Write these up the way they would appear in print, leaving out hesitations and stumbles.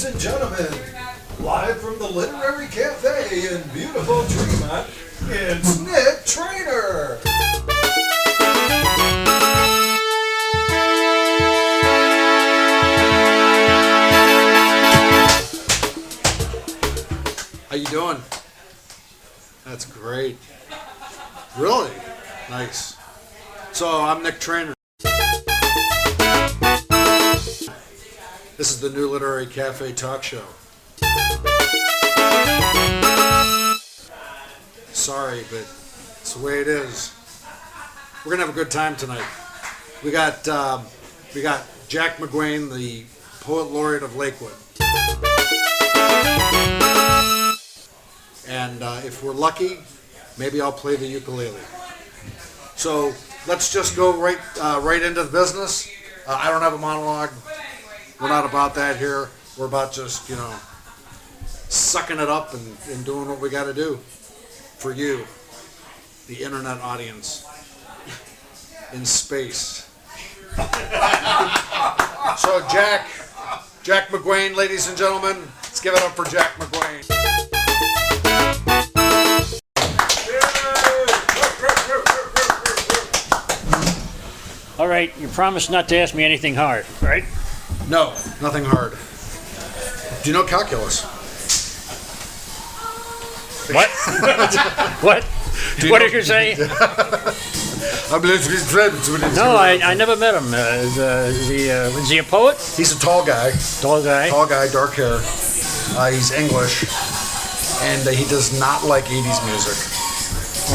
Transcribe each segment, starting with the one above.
ladies and gentlemen, live from the Literary Cafe in beautiful Tremont, it's Nick Trainer. How you doing? That's great. Really? Nice. So I'm Nick Trainer. This is the new Literary Cafe talk show. Sorry, but it's the way it is. We're gonna have a good time tonight. We got Jack McGuane, the poet laureate of Lakewood. And if we're lucky, maybe I'll play the ukulele. So let's just go right into the business. I don't have a monologue. We're not about that here. We're about just, sucking it up and doing what we got to do for you, the internet audience in space. So Jack McGuane, ladies and gentlemen, let's give it up for Jack McGuane. All right, you promised not to ask me anything hard, right? No, nothing hard. Do you know calculus? What? What? What did you say? No, I never met him. Is he a poet? He's a tall guy. Tall guy? Tall guy, dark hair. He's English. And he does not like 80s music.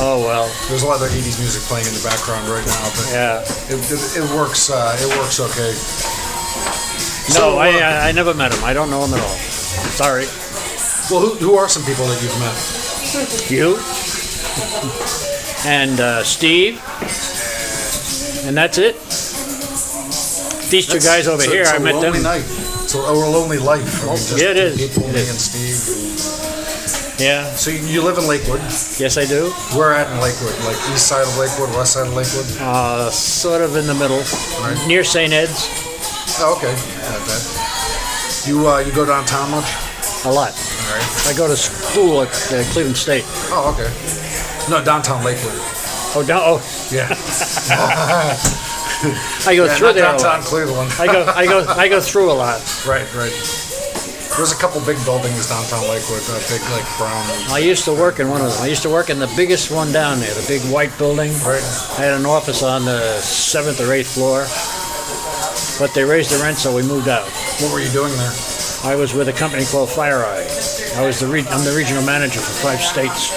Oh, well. There's a lot of 80s music playing in the background right now, but yeah. It works okay. No, I never met him. I don't know him at all. Sorry. Well, who are some people that you've met? You. And Steve. And that's it. These two guys over here, I met them. It's a lonely life. Yeah, it is. People, me and Steve. Yeah. So you live in Lakewood? Yes, I do. Where at in Lakewood? Like east side of Lakewood, west side of Lakewood? Sort of in the middle. Right. Near St. Ed's. Oh, okay. Not bad. You go downtown much? A lot. All right. I go to school at Cleveland State. Oh, okay. No, downtown Lakewood. Oh, oh. Yeah. I go through there downtown a lot. Cleveland. I go through a lot. Right. There's a couple big buildings downtown Lakewood, big like brown. I used to work in one of them. I used to work in the biggest one down there, the big white building. Right. I had an office on the 7th or 8th floor, but they raised the rent, so we moved out. What were you doing there? I was with a company called FireEye. I'm the regional manager for 5 states,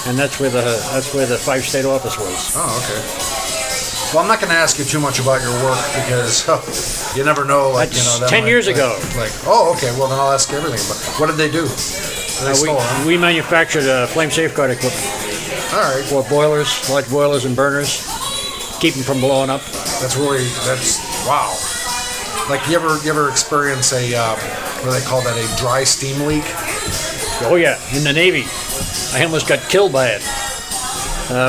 and that's where the 5-state office was. Oh, okay. Well, I'm not going to ask you too much about your work because you never know. That's 10 years ago. Okay. Well, then I'll ask you everything. But what did they do? We manufactured flame safeguard equipment. All right. For boilers, large boilers and burners, keep them from blowing up. That's wow. Like you ever experience a what do they call that? A dry steam leak? Oh yeah, in the Navy, I almost got killed by it.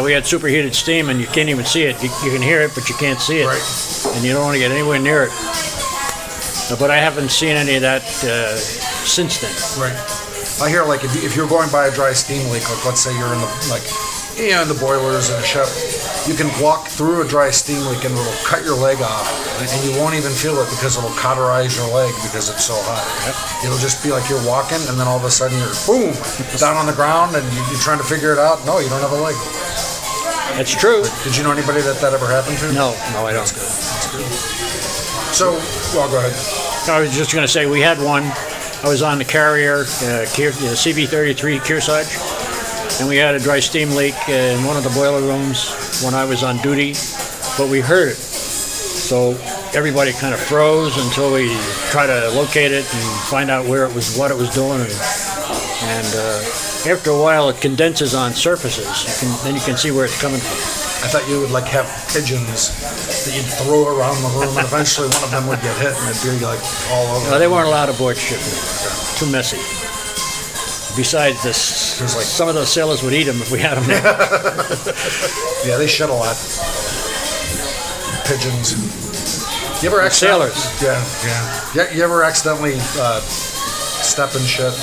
We had superheated steam, and you can't even see it. You can hear it, but you can't see it. Right. And you don't want to get anywhere near it. But I haven't seen any of that since then. Right. I hear if you're going by a dry steam leak, like let's say you're in the boilers in a ship, you can walk through a dry steam leak and it'll cut your leg off, and you won't even feel it because it'll cauterize your leg because it's so hot. Yep. It'll just be like you're walking, and then all of a sudden you're boom down on the ground, and you're trying to figure it out. No, you don't have a leg. That's true. Did you know anybody that ever happened to? No, I don't. That's good. So, well, go ahead. I was just going to say we had one. I was on the carrier, CB-33 Kearsarge, and we had a dry steam leak in one of the boiler rooms when I was on duty, but we heard it. So everybody kind of froze until we tried to locate it and find out where it was, what it was doing, and after a while it condenses on surfaces. Then you can see where it's coming from. I thought you would have pigeons that you'd throw around the room, and eventually one of them would get hit, and it'd be all over. No, they weren't allowed aboard ship. Too messy. Besides this, some of those sailors would eat them if we had them there. Yeah, they shed a lot. Pigeons. You ever accidentally? Sailors. Yeah. You ever accidentally step in shit?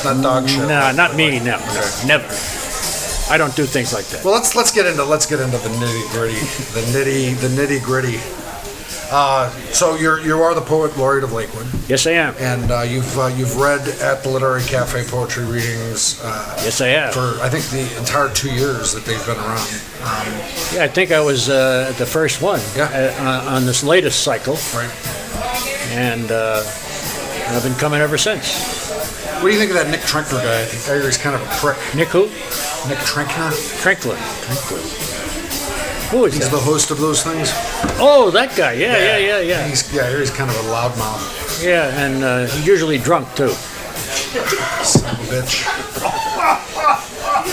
Not dog shit. No, not me. No, never. I don't do things like that. Well, let's get into the nitty gritty. The nitty gritty. So you are the poet laureate of Lakewood, Yes, I am. and you've read at the Literary Cafe poetry readings. Yes, I have. For I think the entire 2 years that they've been around. Yeah, I think I was the first one on this latest cycle, Right. and I've been coming ever since. What do you think of that Nick Trinkler guy? I hear he's kind of a prick. Nick who? Nick Trinkler. Trinkler. Who is He's that? the host of those things. Oh, that guy. Yeah. I hear he's kind of a loudmouth. Yeah, and he's usually drunk too. Son of a bitch.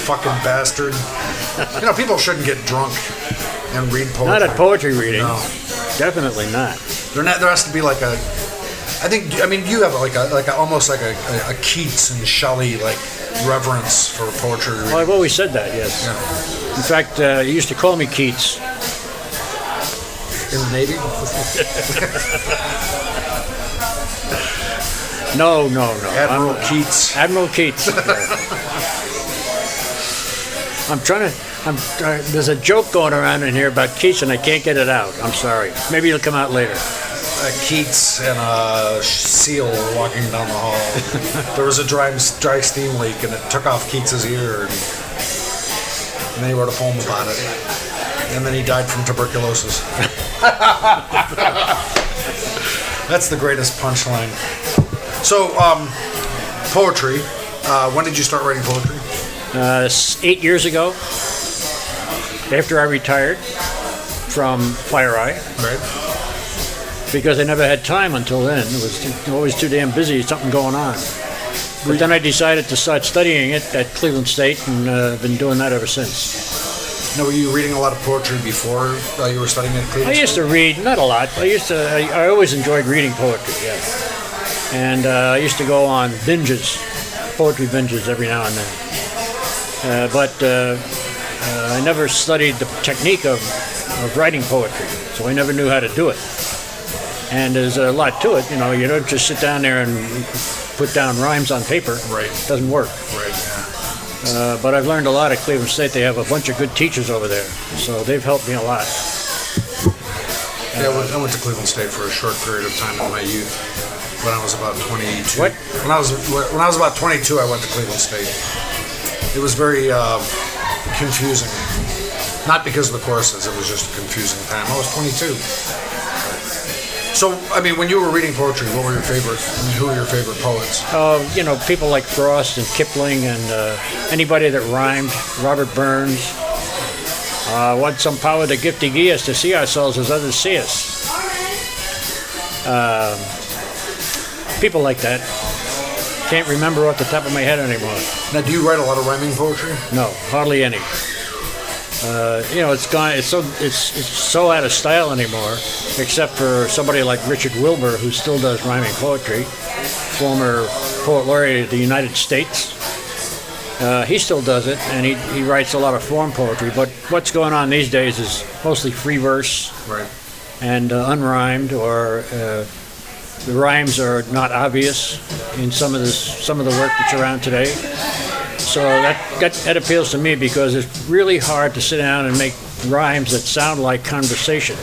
Fucking bastard. You know, people shouldn't get drunk and read poetry. Not at poetry reading. No. Definitely not. There has to be like a. I mean, you have almost like a Keats and Shelley like reverence for poetry reading. Well, I've always said that. Yes. Yeah. In fact, you used to call me Keats. In the Navy. No. Admiral Keats. Admiral Keats. There's a joke going around in here about Keats, and I can't get it out. I'm sorry. Maybe it'll come out later. Keats and a seal were walking down the hall. There was a dry steam leak, and it took off Keats's ear, and then he wrote a poem about it. And then he died from tuberculosis. That's the greatest punchline. So, poetry. When did you start writing poetry? 8 years ago, after I retired from Fire Eye. Right. Because I never had time until then. It was always too damn busy, something going on. But then I decided to start studying it at Cleveland State, and I've been doing that ever since. Now, were you reading a lot of poetry before you were studying at Cleveland I used to read, not a lot. I always enjoyed reading poetry, yeah. And I used to go on binges, poetry binges every now and then. But I never studied the technique of writing poetry, so I never knew how to do it. And there's a lot to it, you don't just sit down there and put down rhymes on paper. Right. It doesn't work. Right, yeah. But I've learned a lot at Cleveland State. They have a bunch of good teachers over there, so they've helped me a lot. Yeah, I went to Cleveland State for a short period of time in my youth. When I was about 22. What? When I was about 22, I went to Cleveland State. It was very confusing. Not because of the courses, it was just a confusing time. I was 22. So, I mean, when you were reading poetry, what were your favorite? Who were your favorite poets? People like Frost and Kipling and anybody that rhymed. Robert Burns. Want some power to give to us to see ourselves as others see us. People like that. Can't remember off the top of my head anymore. Now, do you write a lot of rhyming poetry? No, hardly any. It's gone. It's so out of style anymore. Except for somebody like Richard Wilbur, who still does rhyming poetry, former poet laureate of the United States. He still does it, and he writes a lot of form poetry. But what's going on these days is mostly free verse, Right. and unrhymed, or the rhymes are not obvious in some of the work that's around today. So that appeals to me because it's really hard to sit down and make rhymes that sound like conversation.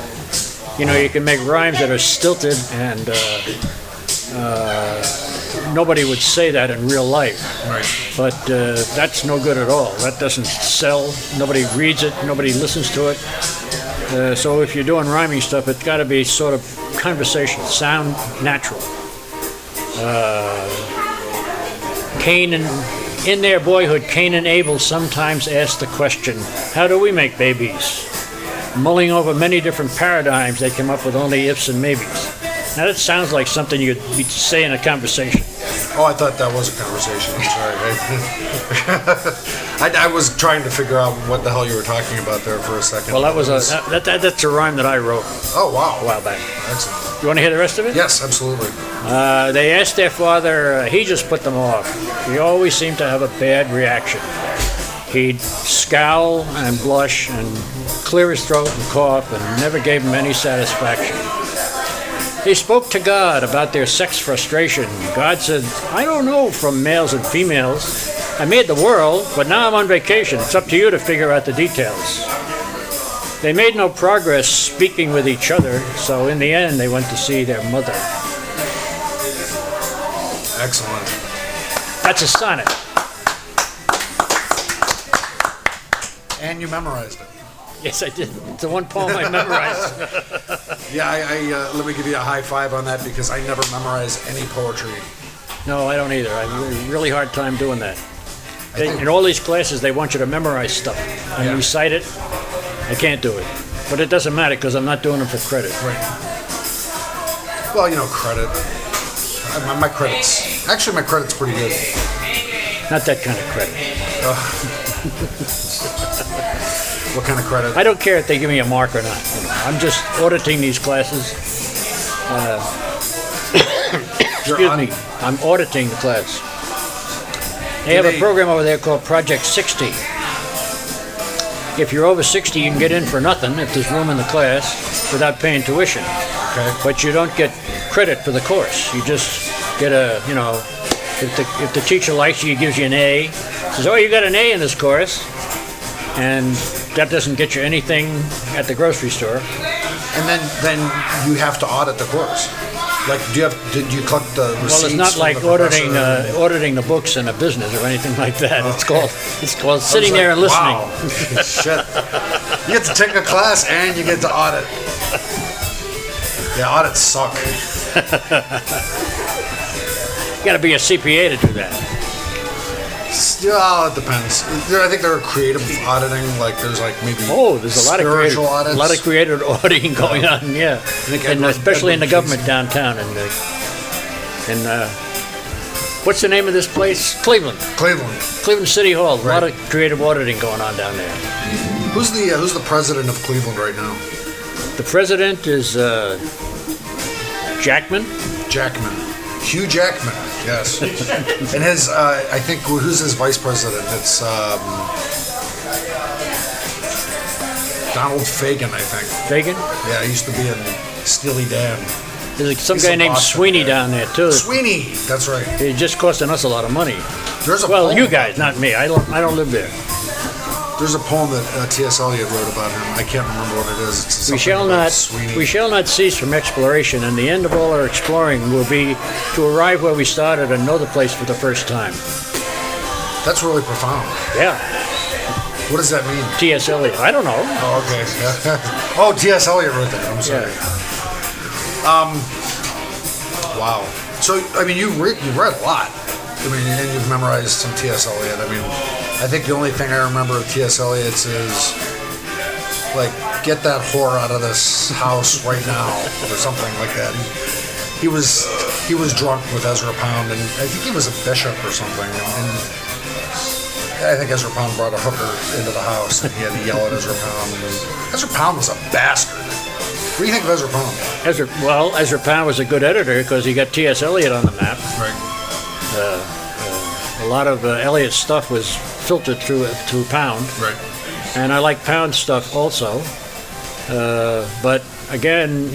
You can make rhymes that are stilted, and nobody would say that in real life. Right. But that's no good at all. That doesn't sell. Nobody reads it. Nobody listens to it. So if you're doing rhyming stuff, it's got to be sort of conversational, sound natural. In their boyhood, Cain and Abel sometimes asked the question, how do we make babies? Mulling over many different paradigms, they came up with only ifs and maybes. Now that sounds like something you'd say in a conversation. Oh, I thought that was a conversation. I'm sorry. I was trying to figure out what the hell you were talking about there for a second. Well, that's a rhyme that I wrote Oh, wow. a while back. Excellent. You want to hear the rest of it? Yes, absolutely. They asked their father, he just put them off. He always seemed to have a bad reaction. He'd scowl and blush and clear his throat and cough and never gave him any satisfaction. They spoke to God about their sex frustration. God said, I don't know from males and females. I made the world, but now I'm on vacation. It's up to you to figure out the details. They made no progress speaking with each other, so in the end they went to see their mother. Excellent. That's a sonnet. And you memorized it. Yes, I did. It's the one poem I memorized. Yeah, I let me give you a high five on that because I never memorize any poetry. No, I don't either. I have a really hard time doing that. In all these classes, they want you to memorize stuff and recite it. I can't do it. But it doesn't matter because I'm not doing them for credit. Right. Well, credit. My credit's... Actually, my credit's pretty good. Not that kind of credit. What kind of credit? I don't care if they give me a mark or not. I'm just auditing these classes. Excuse me. I'm auditing the class. They have a program over there called Project 60. If you're over 60, you can get in for nothing if there's room in the class without paying tuition. Okay. But you don't get credit for the course. You just get a, if the teacher likes you, he gives you an A. Says, oh, you got an A in this course. And that doesn't get you anything at the grocery store. And then you have to audit the course. Like, did you collect the receipts? Well, it's not like auditing the books in a business or anything like that. Okay. It's called sitting there and listening. Wow. Shit. You get to take a class and you get to audit. Yeah, audits suck. You got to be a CPA to do that. Yeah, it depends. I think there are creative auditing, like there's like maybe there's a lot of creative audits. A lot of creative auditing going on, yeah. And especially in the government downtown and what's the name of this place? Cleveland City Hall. Right. A lot of creative auditing going on down there. Who's the president of Cleveland right now? The president is Jackman. Hugh Jackman, yes. And his, I think, who's his vice president? It's Donald Fagen, I think. Fagen? Yeah, he used to be in Steely Dan. There's some guy named Sweeney down there, too. Sweeney, that's right. It's just costing us a lot of money. Well, you guys, not me. I don't live there. There's a poem that T.S. Eliot wrote about him. I can't remember what it is. It's we shall not cease from exploration, and the end of all our exploring will be to arrive where we started and know the place for the first time. That's really profound. Yeah. What does that mean? T.S. Eliot. I don't know. Oh, okay. Oh, T.S. Eliot wrote that. I'm sorry. Yeah. Wow. So, I mean, you read a lot. I mean, and you've memorized some T.S. Eliot. I mean, I think the only thing I remember of T.S. Eliot's is, like, get that whore out of this house right now, or something like that. He was drunk with Ezra Pound, and I think he was a bishop or something, and I think Ezra Pound brought a hooker into the house, and he had to yell at Ezra Pound. And Ezra Pound was a bastard. What do you think of Ezra Pound? Ezra Pound was a good editor because he got T.S. Eliot on the map. Right. A lot of Eliot's stuff was filtered through Pound. Right. And I like Pound stuff also. But again,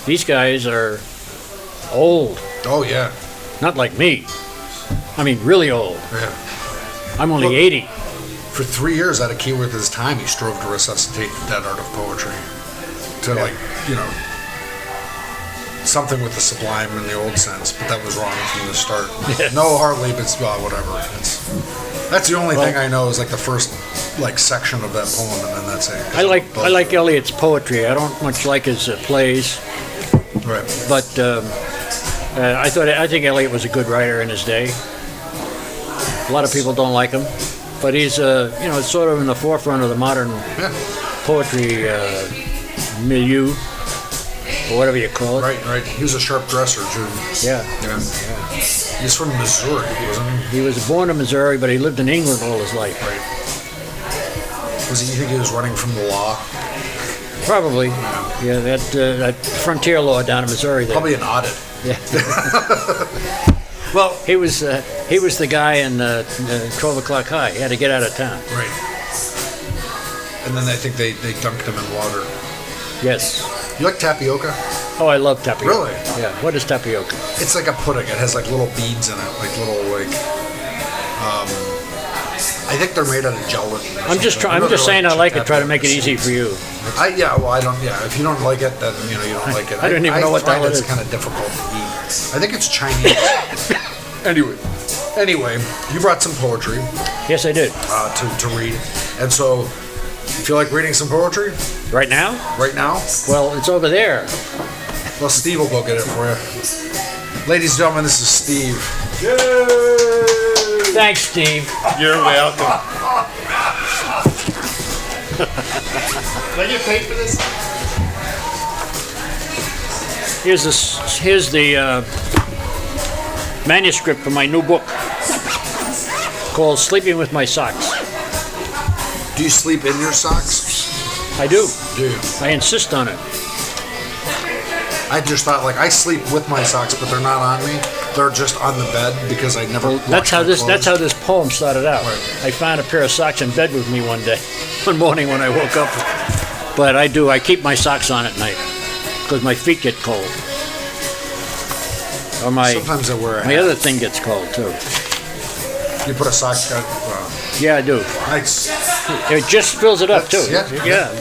these guys are old. Oh, yeah. Not like me. I mean, really old. Yeah. I'm only 80. For 3 years out of Keyworth his time, he strove to resuscitate the dead art of poetry. To something with the sublime in the old sense, but that was wrong from the start. Yes. No, hardly, but whatever. That's the only thing I know is like the first section of that poem, and then that's it. I like Eliot's poetry. I don't much like his plays. Right. But I think Eliot was a good writer in his day. A lot of people don't like him, but he's sort of in the forefront of the modern poetry milieu, or whatever you call it. Right. He was a sharp dresser, too. Yeah. He's from Missouri, wasn't he? He was born in Missouri, but he lived in England all his life. Right. You think he was running from the law? Probably. Yeah, that frontier law down in Missouri. There. Probably an audit. Yeah. Well, he was the guy in 12 O'Clock High. He had to get out of town. Right. And then I think they dunked him in water. Yes. You like tapioca? Oh, I love tapioca. Really? Yeah. What is tapioca? It's like a pudding. It has like little beads in it, like little like. I think they're made out of gelatin. I'm just saying I like it. Try to make it easy for you. I don't. Yeah, if you don't like it, then you don't like it. I don't even know what that is. It's kind of difficult to eat. I think it's Chinese. Anyway, you brought some poetry. Yes, I did. To read, and so you feel like reading some poetry Right now? right now? Well, it's over there. Well, Steve will go get it for you. Ladies and gentlemen, this is Steve. Yay! Thanks, Steve. You're welcome. Did I get paid for this? Here's the manuscript for my new book called Sleeping with My Socks. Do you sleep in your socks? I do. Do you? I insist on it. I just thought like I sleep with my socks, but they're not on me. They're just on the bed because I never. That's how this poem started out. Right. I found a pair of socks in bed with me one morning when I woke up. But I keep my socks on at night because my feet get cold. Or Sometimes I wear a my hat. other thing gets cold too. You put a sock on. Yeah, I do. Nice. It just fills it up too. Yeah.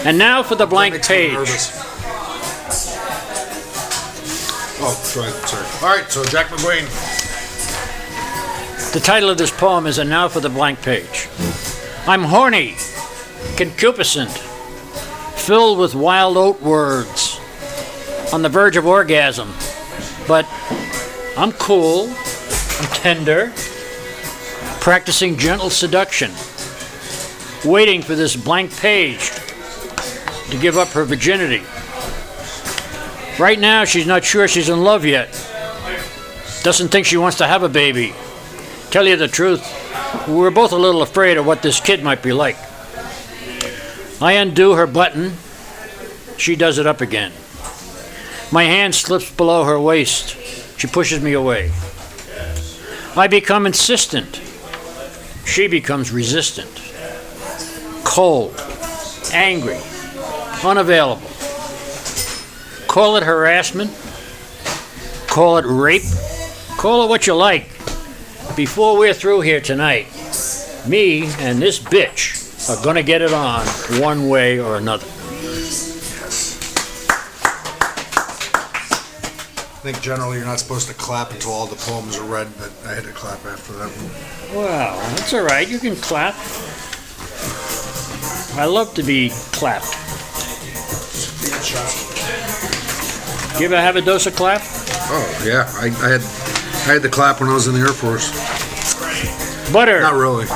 And now for the blank Makes me page. nervous. Oh, go ahead. Sorry. All right. So Jack McGuane. The title of this poem is "And Now for the Blank Page." I'm horny, concupiscent, filled with wild oat words, on the verge of orgasm, but I'm cool, I'm tender, practicing gentle seduction, waiting for this blank page to give up her virginity. Right now, she's not sure she's in love yet. Doesn't think she wants to have a baby. Tell you the truth, we're both a little afraid of what this kid might be like. I undo her button. She does it up again. My hand slips below her waist. She pushes me away. I become insistent. She becomes resistant. Cold, angry, unavailable. Call it harassment. Call it rape. Call it what you like. Before we're through here tonight, me and this bitch are gonna get it on one way or another. I think generally you're not supposed to clap until all the poems are read, but I had to clap after that one. Wow, that's all right. You can clap. I love to be clapped. You ever have a dose of clap? Oh yeah, I had the clap when I was in the Air Force. Butter. Not really.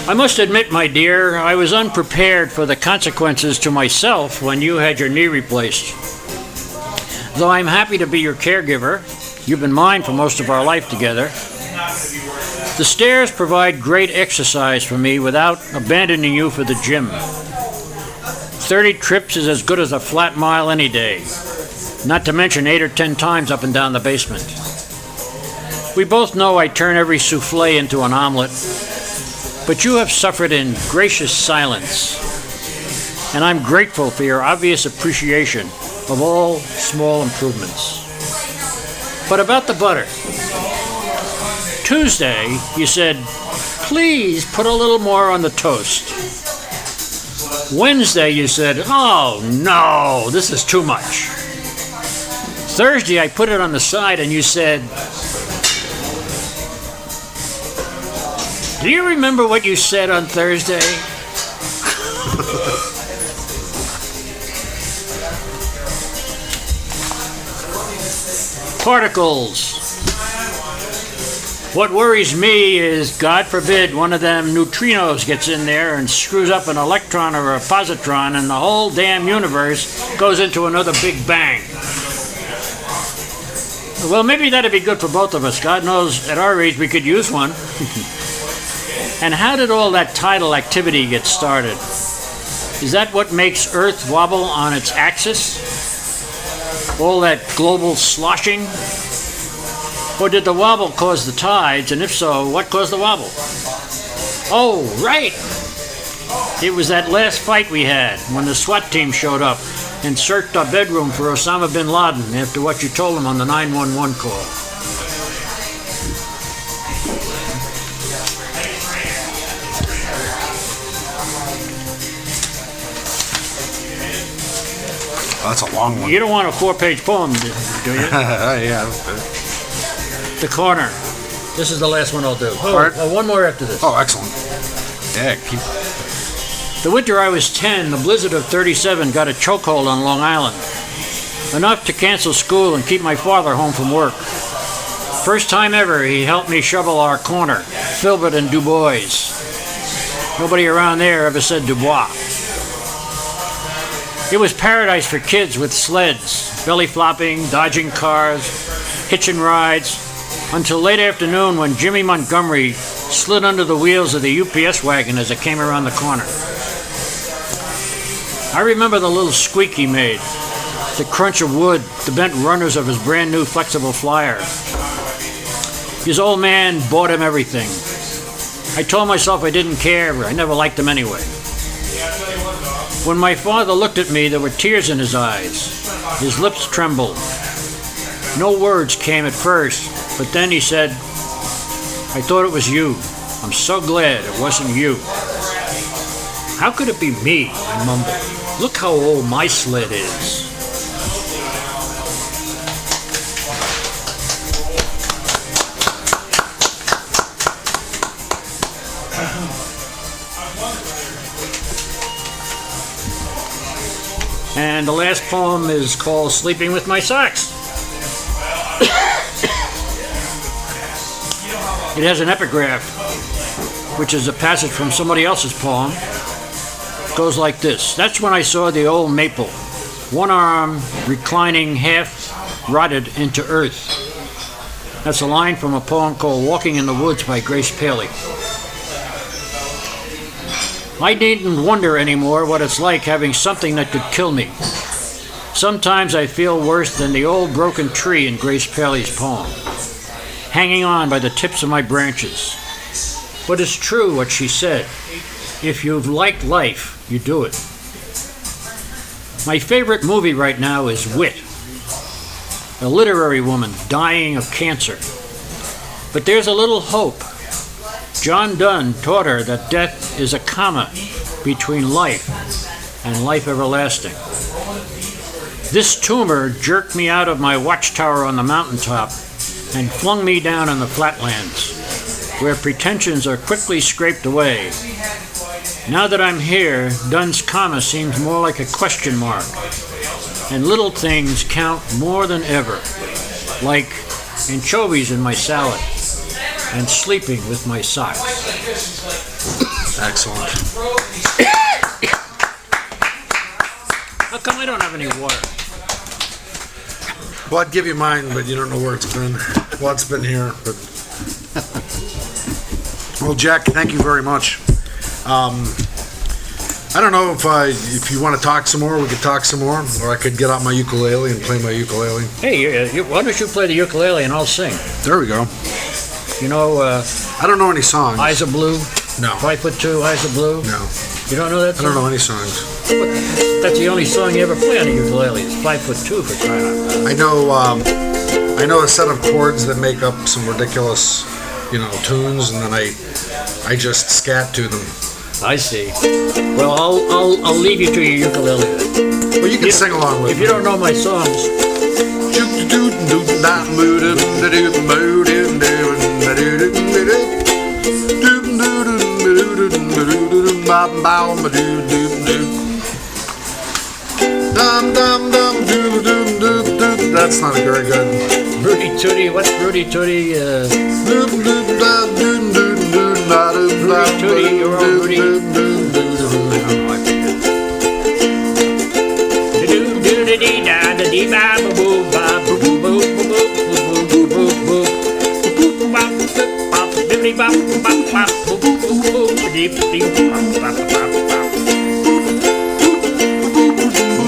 I must admit, my dear, I was unprepared for the consequences to myself when you had your knee replaced. Though I'm happy to be your caregiver, you've been mine for most of our life together. The stairs provide great exercise for me without abandoning you for the gym. 30 trips is as good as a flat mile any day, not to mention 8 or 10 times up and down the basement. We both know I turn every souffle into an omelet, but you have suffered in gracious silence, and I'm grateful for your obvious appreciation of all small improvements. But about the butter. Tuesday, you said, please put a little more on the toast. Wednesday, you said, oh no, this is too much. Thursday, I put it on the side and you said, do you remember what you said on Thursday? Particles. What worries me is, God forbid, one of them neutrinos gets in there and screws up an electron or a positron and the whole damn universe goes into another big bang. Well, maybe that'd be good for both of us. God knows at our age we could use one. And how did all that tidal activity get started? Is that what makes Earth wobble on its axis? All that global sloshing? Or did the wobble cause the tides, and if so, what caused the wobble? Oh, right! It was that last fight we had when the SWAT team showed up and searched our bedroom for Osama bin Laden after what you told them on the 911 call. Oh, that's a long one. You don't want a 4-page poem, do you? Yeah. The corner. This is the last one I'll do. All right. One more after this. Oh, excellent. Yeah, keep. The winter I was 10, the blizzard of 37 got a chokehold on Long Island. Enough to cancel school and keep my father home from work. First time ever, he helped me shovel our corner, Filbert and Dubois. Nobody around there ever said Dubois. It was paradise for kids with sleds, belly flopping, dodging cars, hitching rides, until late afternoon when Jimmy Montgomery slid under the wheels of the UPS wagon as it came around the corner. I remember the little squeak he made, the crunch of wood, the bent runners of his brand new flexible flyer. His old man bought him everything. I told myself I didn't care, I never liked him anyway. When my father looked at me, there were tears in his eyes. His lips trembled. No words came at first, but then he said, "I thought it was you. I'm so glad it wasn't you." "How could it be me?" I mumbled. "Look how old my sled is." And the last poem is called Sleeping with My Socks. It has an epigraph, which is a passage from somebody else's poem. It goes like this. That's when I saw the old maple, one arm reclining half rotted into earth. That's a line from a poem called Walking in the Woods by Grace Paley. I needn't wonder anymore what it's like having something that could kill me. Sometimes I feel worse than the old broken tree in Grace Paley's poem, hanging on by the tips of my branches. But it's true what she said. If you've liked life, you do it. My favorite movie right now is Wit, a literary woman dying of cancer. But there's a little hope. John Donne taught her that death is a comma between life and life everlasting. This tumor jerked me out of my watchtower on the mountaintop and flung me down in the flatlands, where pretensions are quickly scraped away. Now that I'm here, Donne's comma seems more like a question mark, and little things count more than ever, like anchovies in my salad and sleeping with my socks. Excellent. How come I don't have any water? Well, I'd give you mine, but you don't know where it's been. Well, it's been here, but... Well, Jack, thank you very much. I don't know if you want to talk some more, we could talk some more, or I could get out my ukulele and play my ukulele. Hey, why don't you play the ukulele and I'll sing? There we go. You know, I don't know any songs. Eyes of Blue? No. 5'2", Eyes of Blue? No. You don't know that I song? don't know any songs. That's the only song you ever play on a ukulele. It's 5'2" for crying out loud. I know a set of chords that make up some ridiculous, tunes, and then I just scat to them. I see. Well, I'll leave you to your ukulele then. Well, you can sing along with If me. you don't know my songs, that's not very good. Rudy Tooty, what's Rudy Tooty? Rudy Tooty, you're all Rudy.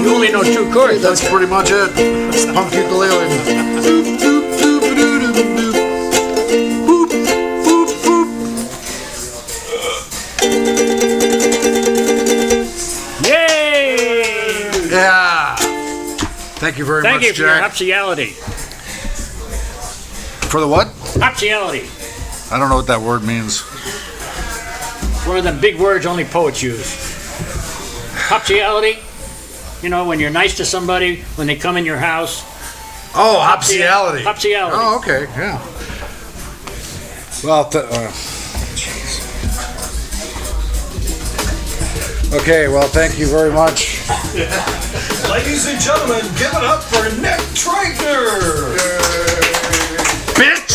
You only know 2 chords. That's pretty much it. It's the punk ukulele. Thank you very Thank much, you for your Jack. hopsiality. For the what? Hopsiality. I don't know what that word means. One of them big words only poets use. Hopsiality. You know, when you're nice to somebody, when they come in your house. Oh, hopsiality. Hopsiality. Oh, okay, yeah. Well, okay, well, thank you very much. Ladies and gentlemen, give it up for Nick Trainer. Bitch!